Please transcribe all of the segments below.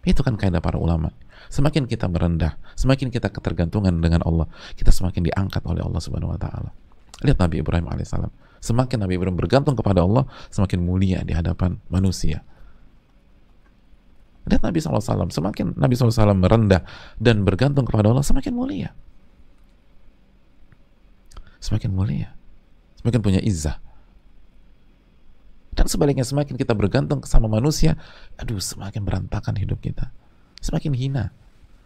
Itu kan kaidah para ulama. Semakin kita merendah, semakin kita ketergantungan dengan Allah, kita semakin diangkat oleh Allah Subhanahu wa taala. Lihat Nabi Ibrahim alaihissalam. Semakin Nabi Ibrahim bergantung kepada Allah, semakin mulia di hadapan manusia. Lihat Nabi SAW, semakin Nabi SAW merendah dan bergantung kepada Allah, semakin mulia. Semakin mulia. Semakin punya izzah. Dan sebaliknya, semakin kita bergantung sama manusia, aduh, semakin berantakan hidup kita. Semakin hina.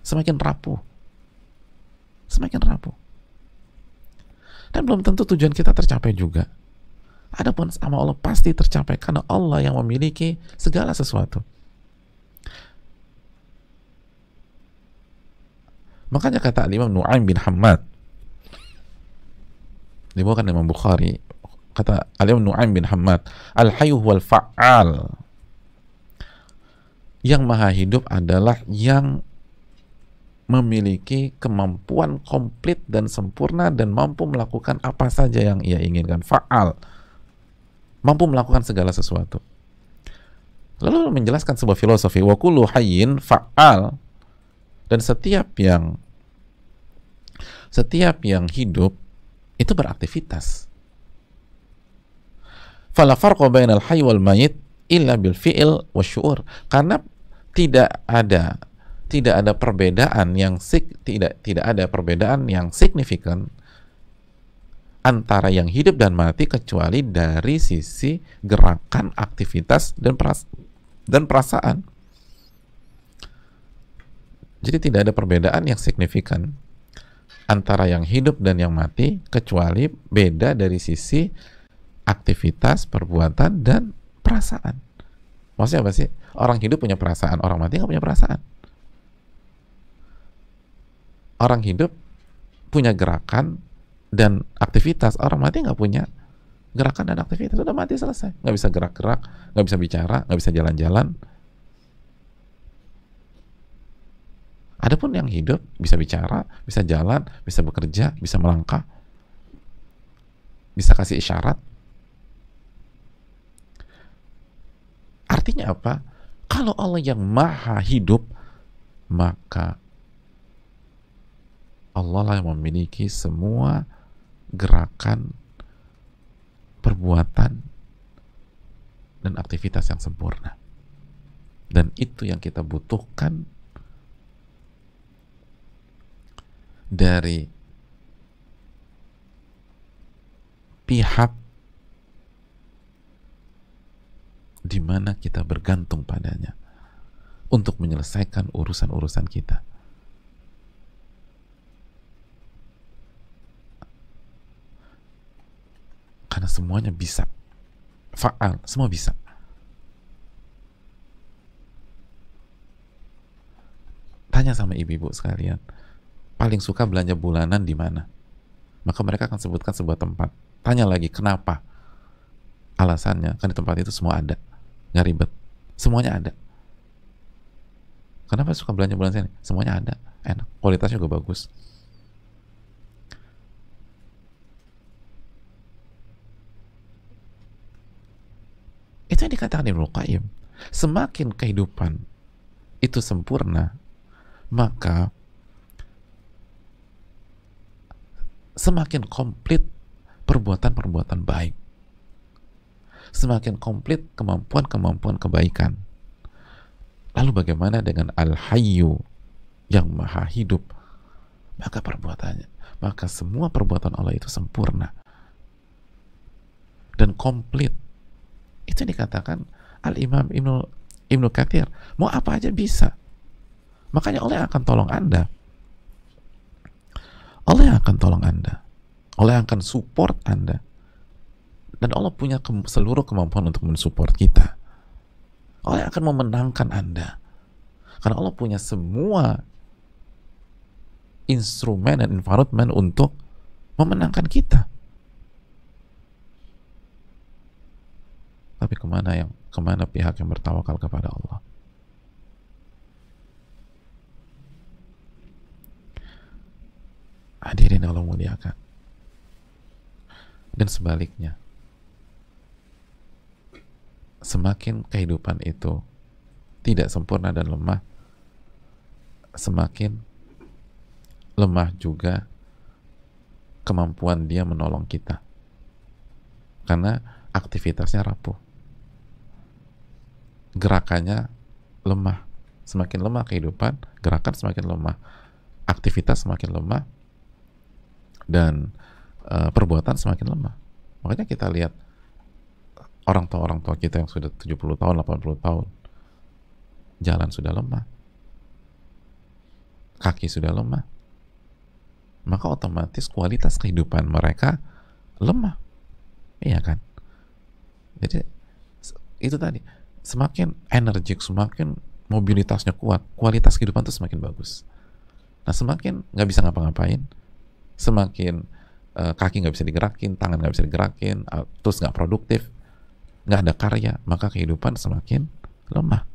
Semakin rapuh. Semakin rapuh. Dan belum tentu tujuan kita tercapai juga. Adapun sama Allah pasti tercapai, karena Allah yang memiliki segala sesuatu. Makanya kata Imam Nu'aim bin Hammad, dibawakan Imam Bukhari, kata Imam Nu'aim bin Hammad, al-hayyu wal fa'al. Yang maha hidup adalah yang memiliki kemampuan komplit dan sempurna dan mampu melakukan apa saja yang ia inginkan. Fa'al, mampu melakukan segala sesuatu. Lalu menjelaskan sebuah filosofi, wa kullu hayyin fa'al, dan setiap yang hidup itu beraktivitas. Fala farqa bainal hayy wal mayyit illa bil fi'il wasyu'ur. Karena tidak ada perbedaan yang signifikan antara yang hidup dan mati kecuali dari sisi gerakan, aktivitas dan perasaan. Jadi tidak ada perbedaan yang signifikan antara yang hidup dan yang mati kecuali beda dari sisi aktivitas, perbuatan, dan perasaan. Maksudnya apa sih? Orang hidup punya perasaan, orang mati nggak punya perasaan. Orang hidup punya gerakan dan aktivitas, orang mati nggak punya gerakan dan aktivitas. Sudah mati, selesai. Nggak bisa gerak-gerak, nggak bisa bicara, nggak bisa jalan-jalan. Adapun yang hidup bisa bicara, bisa jalan, bisa bekerja, bisa melangkah, bisa kasih isyarat. Artinya apa? Kalau Allah yang maha hidup, maka Allah lah yang memiliki semua gerakan, perbuatan, dan aktivitas yang sempurna. Dan itu yang kita butuhkan dari pihak di mana kita bergantung padanya untuk menyelesaikan urusan-urusan kita. Karena semuanya bisa. Fa'al, semua bisa. Tanya sama ibu-ibu sekalian, paling suka belanja bulanan di mana? Maka mereka akan sebutkan sebuah tempat. Tanya lagi, kenapa? Alasannya, kan di tempat itu semua ada. Nggak ribet. Semuanya ada. Kenapa suka belanja bulan sini? Semuanya ada. Enak. Kualitasnya juga bagus. Itu yang dikatakan Ibnu Qayyim. Semakin kehidupan itu sempurna, maka semakin komplit perbuatan-perbuatan baik, semakin komplit kemampuan-kemampuan kebaikan. Lalu bagaimana dengan Al-Hayyu yang maha hidup? Maka perbuatannya, maka semua perbuatan Allah itu sempurna dan komplit. Itu yang dikatakan Al-Imam Ibnu Katsir, mau apa aja bisa. Makanya Allah yang akan tolong Anda. Allah yang akan tolong Anda. Allah yang akan support Anda. Dan Allah punya seluruh kemampuan untuk mensupport kita. Allah yang akan memenangkan Anda. Karena Allah punya semua instrumen dan environment untuk memenangkan kita. Tapi kemana pihak yang bertawakal kepada Allah? Hadirin Allah muliakan. Dan sebaliknya, semakin kehidupan itu tidak sempurna dan lemah, semakin lemah juga kemampuan dia menolong kita, karena aktivitasnya rapuh, gerakannya lemah. Semakin lemah kehidupan, gerakan semakin lemah, aktivitas semakin lemah, dan perbuatan semakin lemah. Makanya kita lihat orang tua kita yang sudah 70 tahun, 80 tahun, jalan sudah lemah, kaki sudah lemah, maka otomatis kualitas kehidupan mereka lemah, iya kan? Jadi itu tadi, semakin energik, semakin mobilitasnya kuat, kualitas kehidupan itu semakin bagus. Nah, semakin nggak bisa ngapa-ngapain, semakin kaki nggak bisa digerakin, tangan nggak bisa digerakin, terus nggak produktif, nggak ada karya, maka kehidupan semakin lemah.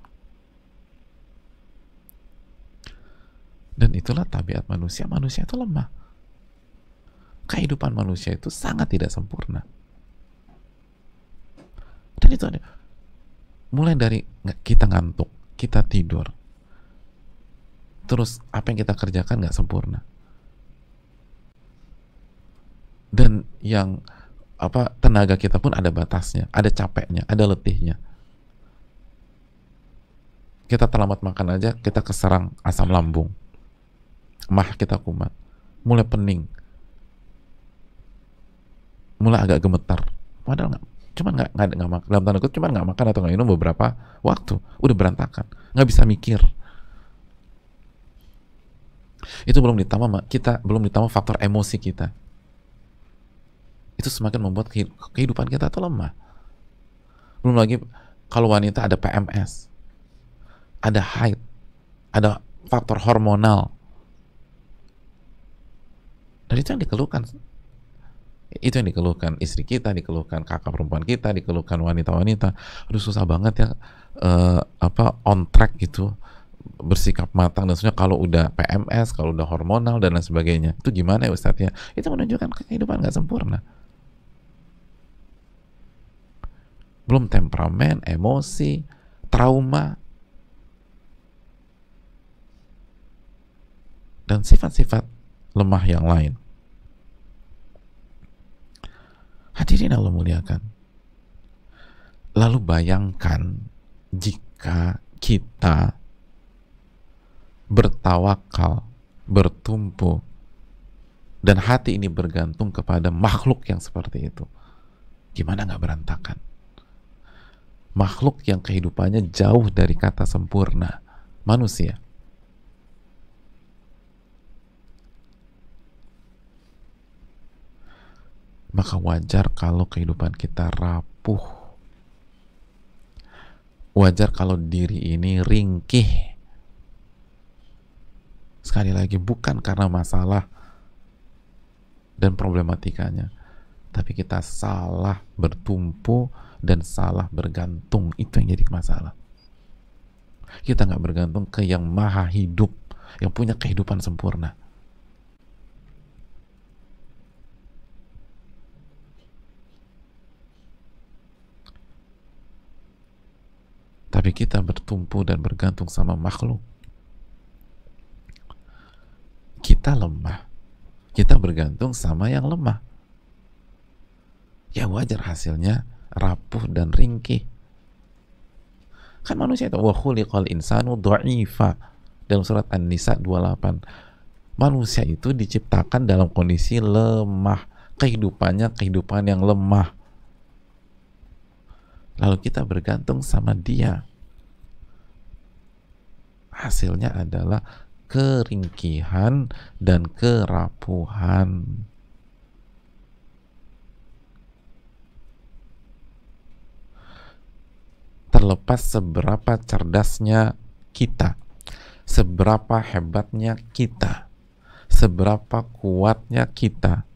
Dan itulah tabiat manusia. Manusia itu lemah. Kehidupan manusia itu sangat tidak sempurna. Dan itu ada, mulai dari kita ngantuk, kita tidur, terus apa yang kita kerjakan nggak sempurna, dan yang tenaga kita pun ada batasnya, ada capeknya, ada letihnya. Kita terlambat makan aja kita keserang asam lambung, mah kita kumat, mulai pening, mulai agak gemetar, padahal nggak makan, dalam tanda kutip cuman nggak makan atau nggak minum beberapa waktu udah berantakan, nggak bisa mikir. Itu belum ditambah faktor emosi kita, itu semakin membuat kehidupan kita tuh lemah. Belum lagi kalau wanita ada PMS, ada haid, ada faktor hormonal, dan itu yang dikeluhkan. Itu yang dikeluhkan istri kita, dikeluhkan kakak perempuan kita, dikeluhkan wanita-wanita. Aduh, susah banget ya on track gitu, bersikap matang dan sebagainya kalau udah PMS, kalau udah hormonal dan lain sebagainya. Itu gimana ya Ustadz ya? Itu menunjukkan kehidupan nggak sempurna. Belum temperamen, emosi, trauma, dan sifat-sifat lemah yang lain. Hadirin Allah muliakan. Lalu bayangkan jika kita bertawakal, bertumpu, dan hati ini bergantung kepada makhluk yang seperti itu. Gimana nggak berantakan? Makhluk yang kehidupannya jauh dari kata sempurna, manusia. Maka wajar kalau kehidupan kita rapuh. Wajar kalau diri ini ringkih. Sekali lagi, bukan karena masalah dan problematikanya, tapi kita salah bertumpu dan salah bergantung. Itu yang jadi masalah. Kita nggak bergantung ke yang maha hidup, yang punya kehidupan sempurna. Tapi kita bertumpu dan bergantung sama makhluk. Kita lemah. Kita bergantung sama yang lemah. Ya wajar hasilnya rapuh dan ringkih. Kan manusia itu, wa khuliqal insanu dha'ifa, dalam surat An-Nisa 28. Manusia itu diciptakan dalam kondisi lemah. Kehidupannya kehidupan yang lemah. Lalu kita bergantung sama dia. Hasilnya adalah keringkihan dan kerapuhan. Terlepas seberapa cerdasnya kita, seberapa hebatnya kita, seberapa kuatnya kita,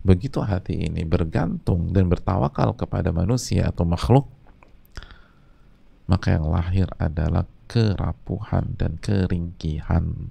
begitu hati ini bergantung dan bertawakal kepada manusia atau makhluk, maka yang lahir adalah kerapuhan dan keringkihan.